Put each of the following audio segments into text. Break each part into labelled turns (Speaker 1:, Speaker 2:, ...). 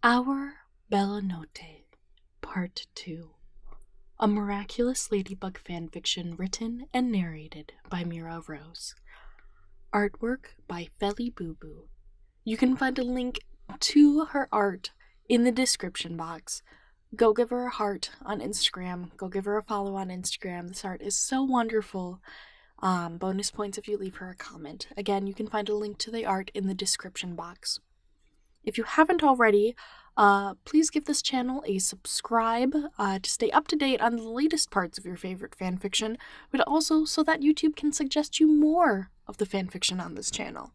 Speaker 1: Our Bella Notte, Part 2. A Miraculous Ladybug fanfiction written and narrated by Mira Rose. Artwork by Felly Boo Boo. You can find a link to her art in the description box. Go give her a heart on Instagram. Go give her a follow on Instagram. This art is so wonderful. Bonus points if you leave her a comment. Again, you can find a link to the art in the description box. If you haven't already, please give this channel a subscribe to stay up to date on the latest parts of your favorite fanfiction, but also so that YouTube can suggest you more of the fanfiction on this channel.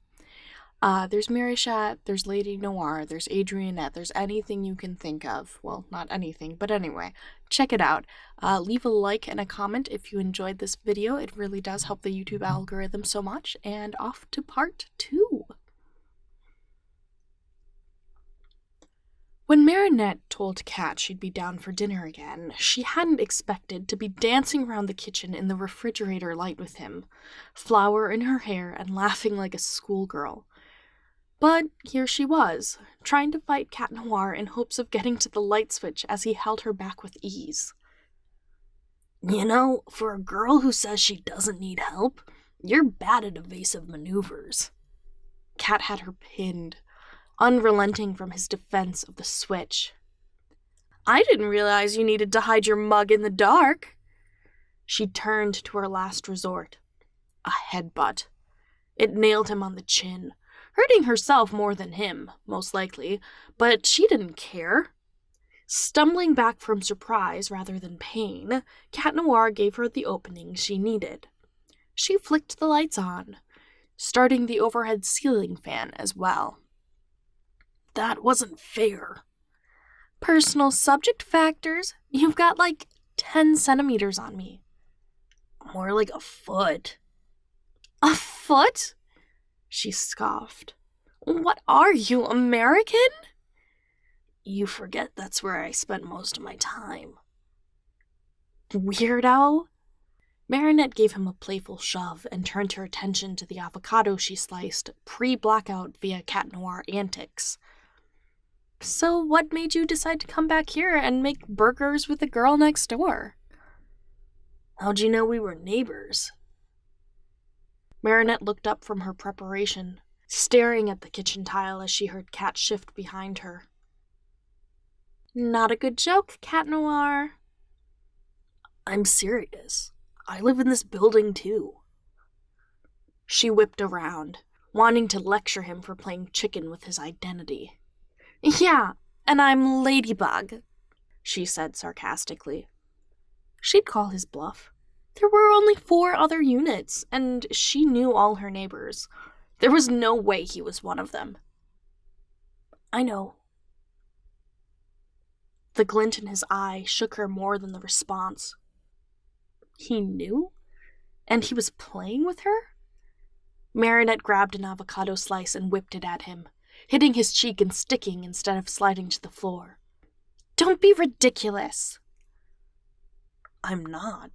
Speaker 1: There's MariChat, there's Lady Noir, there's Adrianette, there's anything you can think of. Well, not anything, but anyway, check it out. Leave a like and a comment if you enjoyed this video. It really does help the YouTube algorithm so much. And off to part 2. When Marinette told Cat she'd be down for dinner again, she hadn't expected to be dancing around the kitchen in the refrigerator light with him, flour in her hair and laughing like a schoolgirl. But here she was, trying to fight Cat Noir in hopes of getting to the light switch as he held her back with ease.
Speaker 2: You know, for a girl who says she doesn't need help, you're bad at evasive maneuvers.
Speaker 1: Cat had her pinned, unrelenting from his defense of the switch. I didn't realize you needed to hide your mug in the dark. She turned to her last resort, a headbutt. It nailed him on the chin, hurting herself more than him, most likely, but she didn't care. Stumbling back from surprise rather than pain, Cat Noir gave her the opening she needed. She flicked the lights on, starting the overhead ceiling fan as well.
Speaker 2: That wasn't fair.
Speaker 1: Personal subject factors? You've got like 10 centimeters on me.
Speaker 2: More like a foot.
Speaker 1: A foot? She scoffed. What are you, American?
Speaker 2: You forget that's where I spent most of my time.
Speaker 1: Weirdo. Marinette gave him a playful shove and turned her attention to the avocado she sliced, pre-blackout via Cat Noir antics. So what made you decide to come back here and make burgers with the girl next door?
Speaker 2: How'd you know we were neighbors?
Speaker 1: Marinette looked up from her preparation, staring at the kitchen tile as she heard Cat shift behind her. Not a good joke, Cat Noir.
Speaker 2: I'm serious. I live in this building too.
Speaker 1: She whipped around, wanting to lecture him for playing chicken with his identity. Yeah, and I'm Ladybug, she said sarcastically. She'd call his bluff. There were only 4 other units, and she knew all her neighbors. There was no way he was one of them.
Speaker 2: I know.
Speaker 1: The glint in his eye shook her more than the response. He knew? And he was playing with her? Marinette grabbed an avocado slice and whipped it at him, hitting his cheek and sticking instead of sliding to the floor. Don't be ridiculous.
Speaker 2: I'm not.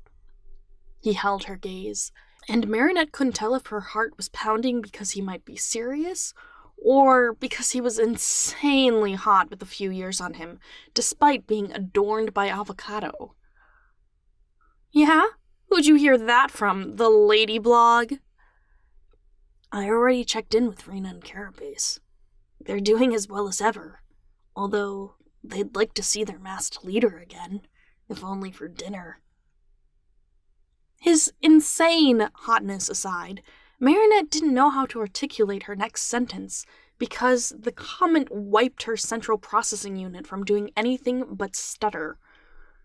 Speaker 1: He held her gaze, and Marinette couldn't tell if her heart was pounding because he might be serious, or because he was insanely hot with a few years on him, despite being adorned by avocado. Yeah? Who'd you hear that from, the lady blog?
Speaker 2: I already checked in with Rena and Carapace. They're doing as well as ever, although they'd like to see their masked leader again, if only for dinner.
Speaker 1: His insane hotness aside, Marinette didn't know how to articulate her next sentence because the comment wiped her central processing unit from doing anything but stutter.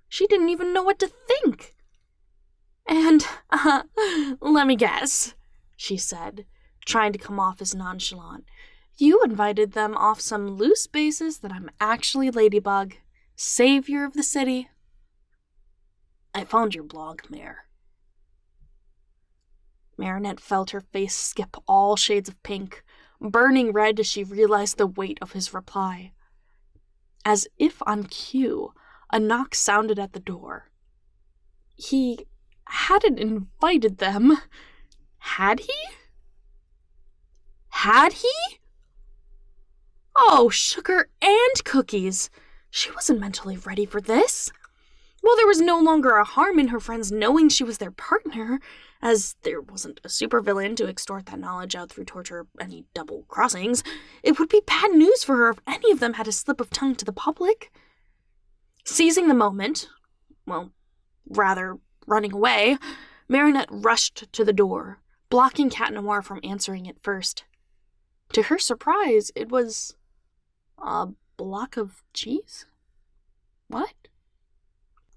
Speaker 1: She didn't even know what to think. And, let me guess, she said, trying to come off as nonchalant. You invited them off some loose basis that I'm actually Ladybug, savior of the city.
Speaker 2: I found your blog, Mare.
Speaker 1: Marinette felt her face skip all shades of pink, burning red as she realized the weight of his reply. As if on cue, a knock sounded at the door. He hadn't invited them. Had he? Had he? Oh, sugar and cookies! She wasn't mentally ready for this. Well, there was no longer a harm in her friends knowing she was their partner, as there wasn't a supervillain to extort that knowledge out through torture or any double crossings. It would be bad news for her if any of them had a slip of tongue to the public. Seizing the moment, well, rather running away, Marinette rushed to the door, blocking Cat Noir from answering it first. To her surprise, it was a block of cheese? What?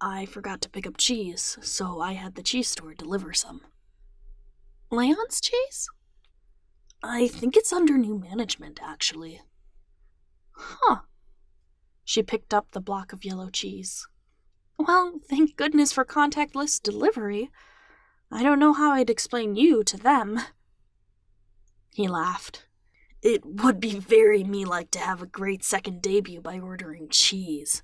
Speaker 1: I forgot to pick up cheese, so I had the cheese store deliver some. Leon's cheese? I think it's under new management, actually. Huh. She picked up the block of yellow cheese. Well, thank goodness for contactless delivery. I don't know how I'd explain you to them. He laughed. It would be very me-like to have a great second debut by ordering cheese.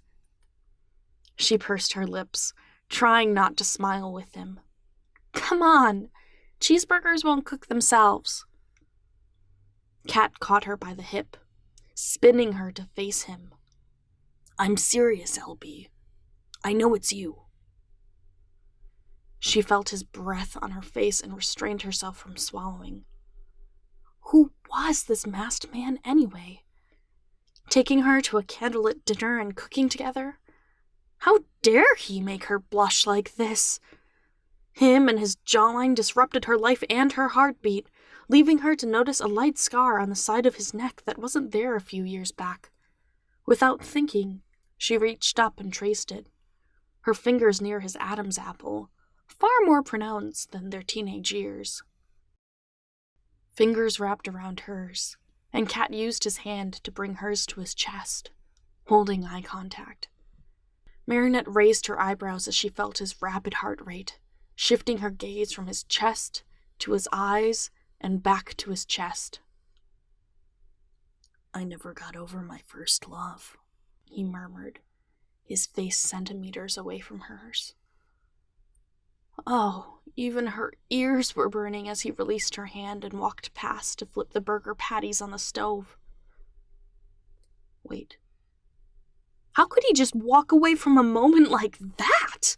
Speaker 1: She pursed her lips, trying not to smile with him. Come on, cheeseburgers won't cook themselves. Cat caught her by the hip, spinning her to face him. I'm serious, LB. I know it's you. She felt his breath on her face and restrained herself from swallowing. Who was this masked man anyway? Taking her to a candlelit dinner and cooking together? How dare he make her blush like this? Him and his jawline disrupted her life and her heartbeat, leaving her to notice a light scar on the side of his neck that wasn't there a few years back. Without thinking, she reached up and traced it, her fingers near his Adam's apple, far more pronounced than their teenage years. Fingers wrapped around hers, and Cat used his hand to bring hers to his chest, holding eye contact. Marinette raised her eyebrows as she felt his rapid heart rate, shifting her gaze from his chest to his eyes and back to his chest. I never got over my first love, he murmured, his face centimeters away from hers. Oh, even her ears were burning as he released her hand and walked past to flip the burger patties on the stove. Wait. How could he just walk away from a moment like that?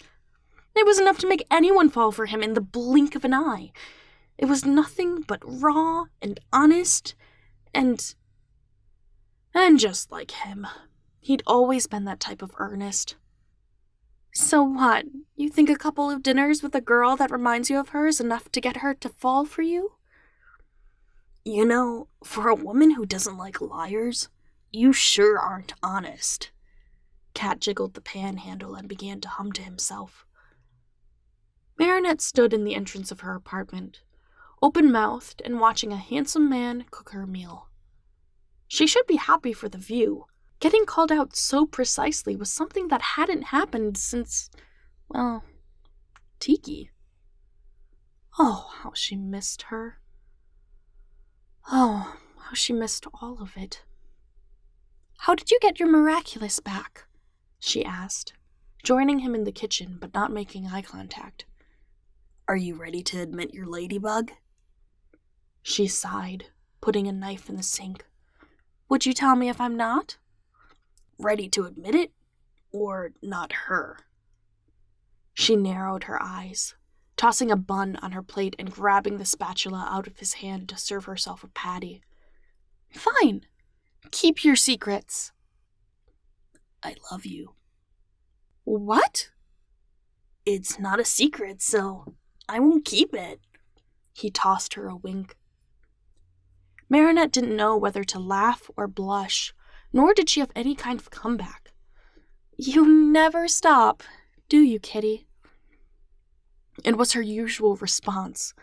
Speaker 1: It was enough to make anyone fall for him in the blink of an eye. It was nothing but raw and honest and just like him. He'd always been that type of earnest. So what? You think a couple of dinners with a girl that reminds you of her is enough to get her to fall for you? You know, for a woman who doesn't like liars, you sure aren't honest. Cat jiggled the pan handle and began to hum to himself. Marinette stood in the entrance of her apartment, open-mouthed and watching a handsome man cook her meal. She should be happy for the view. Getting called out so precisely was something that hadn't happened since, well, Tikki. Oh, how she missed her. Oh, how she missed all of it. How did you get your miraculous back? She asked, joining him in the kitchen but not making eye contact. Are you ready to admit your ladybug? She sighed, putting a knife in the sink. Would you tell me if I'm not? Ready to admit it, or not her? She narrowed her eyes, tossing a bun on her plate and grabbing the spatula out of his hand to serve herself a patty. Fine. Keep your secrets. I love you. What? It's not a secret, so I won't keep it. He tossed her a wink. Marinette didn't know whether to laugh or blush, nor did she have any kind of comeback. You never stop, do you, kitty? It was her usual response,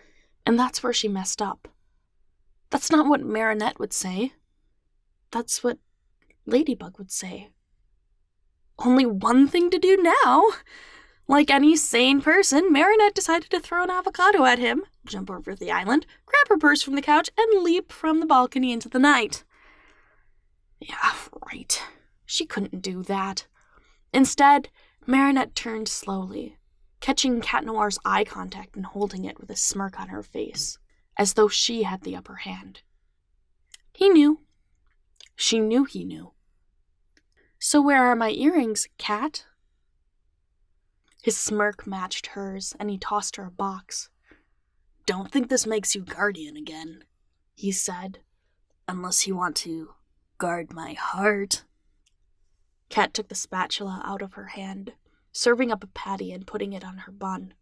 Speaker 1: and that's where she messed up. That's not what Marinette would say. That's what Ladybug would say. Only one thing to do now. Like any sane person, Marinette decided to throw an avocado at him, jump over the island, grab her purse from the couch, and leap from the balcony into the night. Yeah, right. She couldn't do that. Instead, Marinette turned slowly, catching Cat Noir's eye contact and holding it with a smirk on her face, as though she had the upper hand. He knew. She knew he knew. "So where are my earrings, Cat?" His smirk matched hers, and he tossed her a box.
Speaker 2: "Don't think this makes you guardian again," he said. "Unless you want to guard my heart."
Speaker 1: Cat took the spatula out of her hand, serving up a patty and putting it on her bun.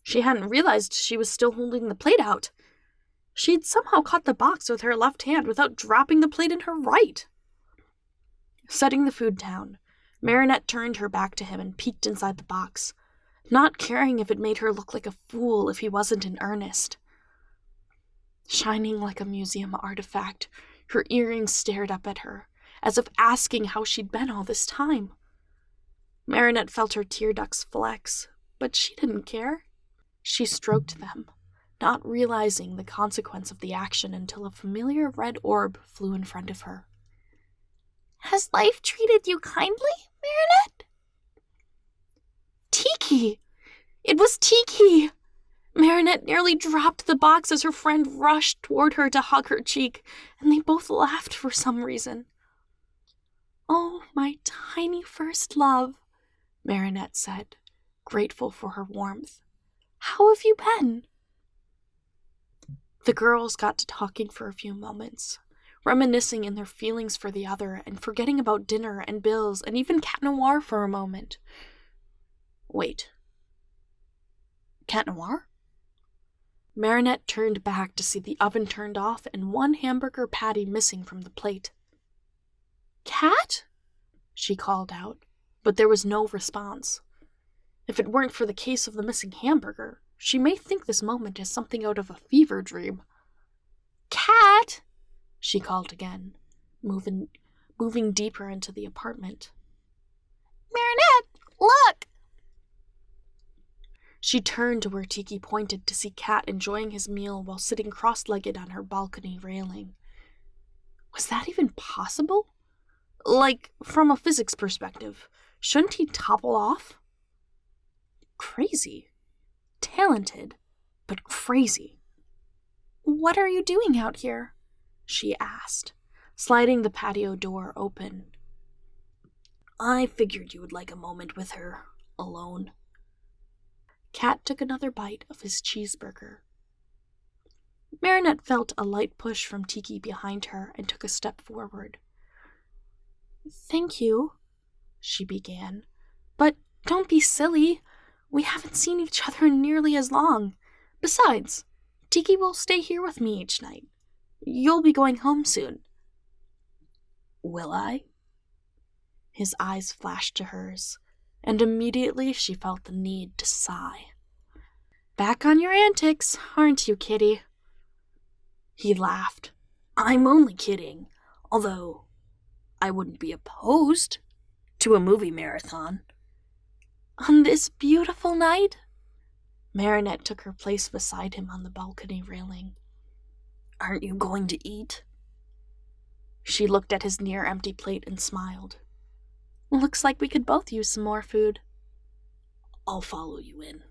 Speaker 1: She hadn't realized she was still holding the plate out. She'd somehow caught the box with her left hand without dropping the plate in her right. Setting the food down, Marinette turned her back to him and peeked inside the box, not caring if it made her look like a fool if he wasn't in earnest. Shining like a museum artifact, her earrings stared up at her, as if asking how she'd been all this time. Marinette felt her tear ducts flex, but she didn't care. She stroked them, not realizing the consequence of the action until a familiar red orb flew in front of her.
Speaker 2: "Has life treated you kindly, Marinette?"
Speaker 1: Tikki! It was Tikki! Marinette nearly dropped the box as her friend rushed toward her to hug her cheek, and they both laughed for some reason. "Oh, my tiny first love," Marinette said, grateful for her warmth. "How have you been?" The girls got to talking for a few moments, reminiscing in their feelings for the other and forgetting about dinner and bills and even Cat Noir for a moment. Wait. Cat Noir? Marinette turned back to see the oven turned off and one hamburger patty missing from the plate. "Cat?" she called out, but there was no response. If it weren't for the case of the missing hamburger, she may think this moment is something out of a fever dream. "Cat!" she called again, moving deeper into the apartment.
Speaker 2: "Marinette, look!"
Speaker 1: She turned to where Tikki pointed to see Cat enjoying his meal while sitting cross-legged on her balcony railing. Was that even possible? Like, from a physics perspective, shouldn't he topple off? Crazy. Talented, but crazy. "What are you doing out here?" she asked, sliding the patio door open.
Speaker 2: "I figured you would like a moment with her, alone."
Speaker 1: Cat took another bite of his cheeseburger. Marinette felt a light push from Tikki behind her and took a step forward. "Thank you," she began. "But don't be silly. We haven't seen each other in nearly as long. Besides, Tikki will stay here with me each night. You'll be going home soon."
Speaker 2: "Will I?"
Speaker 1: His eyes flashed to hers, and immediately she felt the need to sigh. "Back on your antics, aren't you, kitty?" He laughed.
Speaker 2: "I'm only kidding, although I wouldn't be opposed to a movie marathon."
Speaker 1: "On this beautiful night?" Marinette took her place beside him on the balcony railing.
Speaker 2: "Aren't you going to eat?"
Speaker 1: She looked at his near-empty plate and smiled. "Looks like we could both use some more food."
Speaker 2: "I'll follow you in."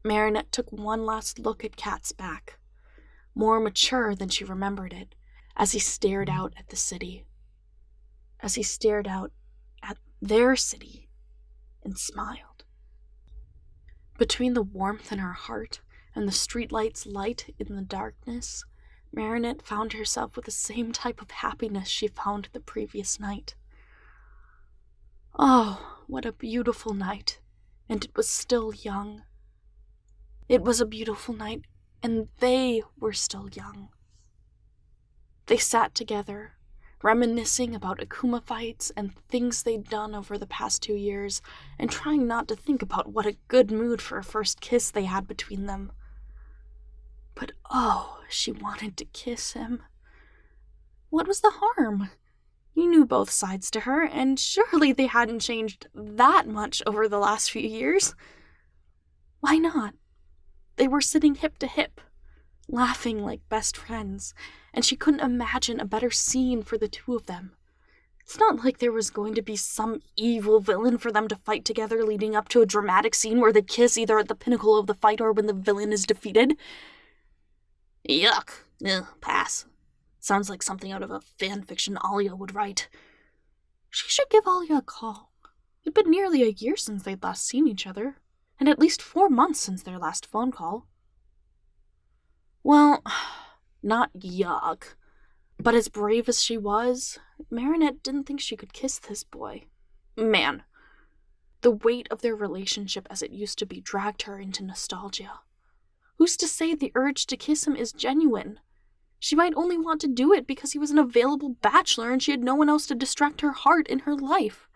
Speaker 1: Marinette took one last look at Cat's back, more mature than she remembered it, as he stared out at the city. As he stared out at their city and smiled. Between the warmth in her heart and the streetlight's light in the darkness, Marinette found herself with the same type of happiness she found the previous night. Oh, what a beautiful night, and it was still young. It was a beautiful night, and they were still young. They sat together, reminiscing about Akuma fights and things they'd done over the past 2 years, and trying not to think about what a good mood for a first kiss they had between them. But oh, she wanted to kiss him. What was the harm? He knew both sides to her, and surely they hadn't changed that much over the last few years. Why not? They were sitting hip to hip, laughing like best friends, and she couldn't imagine a better scene for the two of them. It's not like there was going to be some evil villain for them to fight together leading up to a dramatic scene where they kiss either at the pinnacle of the fight or when the villain is defeated.
Speaker 2: Yuck. Pass. Sounds like something out of a fanfiction Alia would write.
Speaker 1: She should give Alia a call. It'd been nearly a year since they'd last seen each other, and at least 4 months since their last phone call.
Speaker 2: Well, not yuck. But as brave as she was, Marinette didn't think she could kiss this boy. Man, the weight of their relationship as it used to be dragged her into nostalgia. Who's to say the urge to kiss him is genuine? She might only want to do it because he was an available bachelor and she had no one else to distract her heart in her life.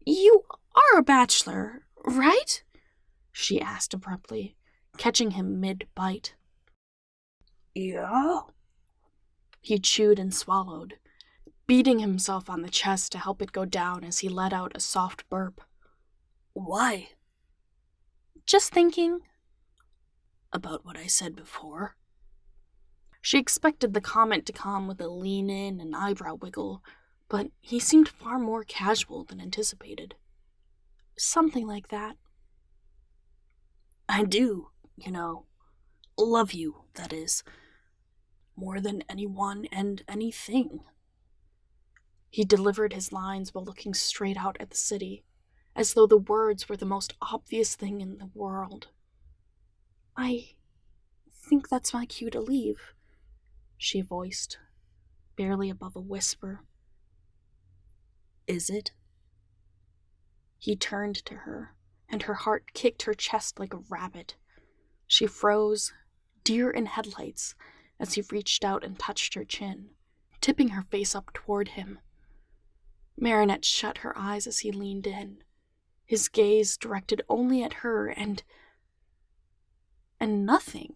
Speaker 1: You are a bachelor, right? She asked abruptly, catching him mid-bite.
Speaker 2: Yeah?
Speaker 1: He chewed and swallowed, beating himself on the chest to help it go down as he let out a soft burp.
Speaker 2: Why?
Speaker 1: Just thinking.
Speaker 2: About what I said before?
Speaker 1: She expected the comment to come with a lean in and eyebrow wiggle, but he seemed far more casual than anticipated. Something like that.
Speaker 2: I do, love you, that is. More than anyone and anything.
Speaker 1: He delivered his lines while looking straight out at the city, as though the words were the most obvious thing in the world. I think that's my cue to leave, she voiced, barely above a whisper.
Speaker 2: Is it?
Speaker 1: He turned to her, and her heart kicked her chest like a rabbit. She froze, deer in headlights, as he reached out and touched her chin, tipping her face up toward him. Marinette shut her eyes as he leaned in, his gaze directed only at her and nothing.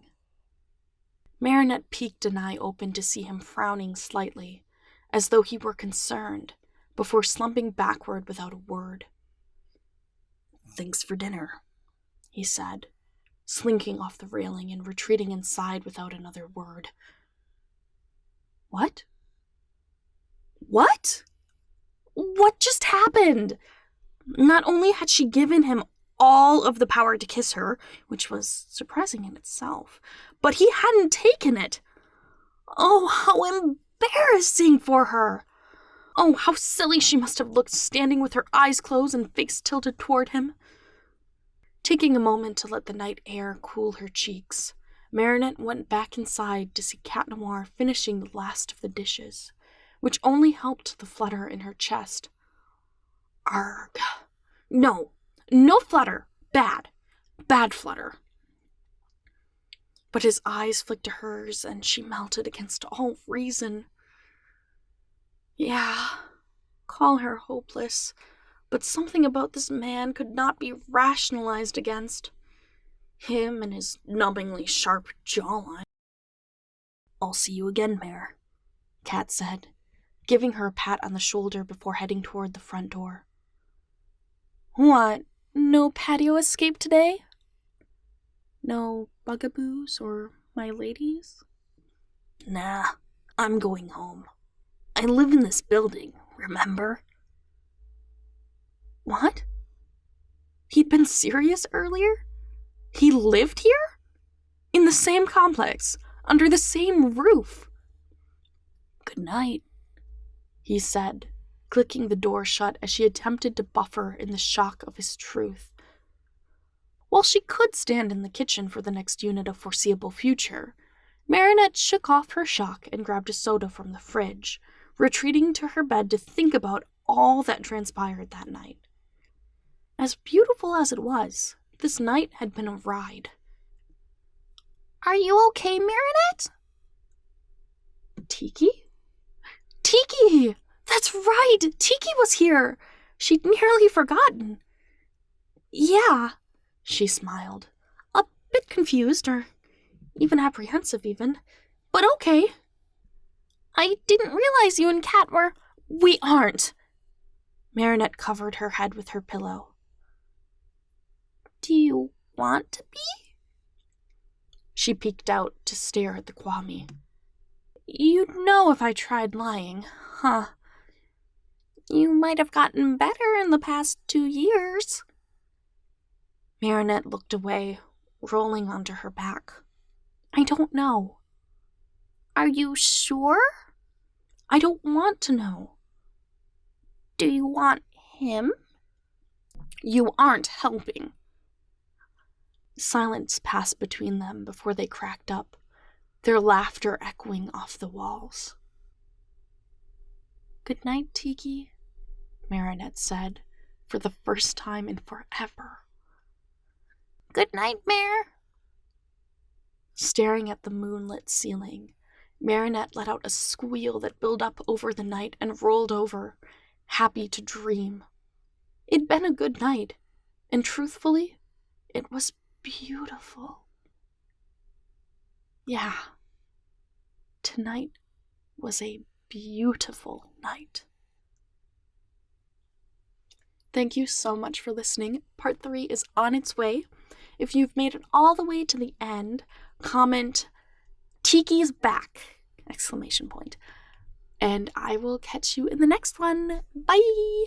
Speaker 1: Marinette peeked an eye open to see him frowning slightly, as though he were concerned, before slumping backward without a word.
Speaker 2: Thanks for dinner,
Speaker 1: he said, slinking off the railing and retreating inside without another word. What? What? What just happened? Not only had she given him all of the power to kiss her, which was surprising in itself, but he hadn't taken it. Oh, how embarrassing for her! Oh, how silly she must have looked standing with her eyes closed and face tilted toward him. Taking a moment to let the night air cool her cheeks, Marinette went back inside to see Cat Noir finishing the last of the dishes, which only helped the flutter in her chest. Arg. No flutter. Bad flutter. But his eyes flicked to hers, and she melted against all reason. Yeah, call her hopeless, but something about this man could not be rationalized against. Him and his numbingly sharp jawline.
Speaker 2: I'll see you again, Mare,
Speaker 1: Cat said, giving her a pat on the shoulder before heading toward the front door. What, no patio escape today? No bugaboos or my ladies?
Speaker 2: Nah, I'm going home. I live in this building, remember?
Speaker 1: What? He'd been serious earlier? He lived here? In the same complex, under the same roof?
Speaker 2: Good night,
Speaker 1: he said, clicking the door shut as she attempted to buffer in the shock of his truth. While she could stand in the kitchen for the next unit of foreseeable future, Marinette shook off her shock and grabbed a soda from the fridge, retreating to her bed to think about all that transpired that night. As beautiful as it was, this night had been a ride. Are you okay, Marinette? Tikki? Tikki! That's right! Tikki was here! She'd nearly forgotten. Yeah, she smiled. A bit confused, or even apprehensive even. But okay. I didn't realize you and Cat were... We aren't. Marinette covered her head with her pillow. Do you want to be? She peeked out to stare at the Kwame. You'd know if I tried lying, huh? You might have gotten better in the past 2 years. Marinette looked away, rolling onto her back. I don't know.
Speaker 2: Are you sure?
Speaker 1: I don't want to know.
Speaker 2: Do you want him?
Speaker 1: You aren't helping. Silence passed between them before they cracked up, their laughter echoing off the walls. "Good night, Tikki," Marinette said, for the first time in forever.
Speaker 2: "Good night, Mare."
Speaker 1: Staring at the moonlit ceiling, Marinette let out a squeal that built up over the night and rolled over, happy to dream. It'd been a good night, and truthfully, it was beautiful. Yeah, tonight was a beautiful night. Thank you so much for listening. Part 3 is on its way. If you've made it all the way to the end, comment "Tikki's back!" exclamation point. And I will catch you in the next one. Bye!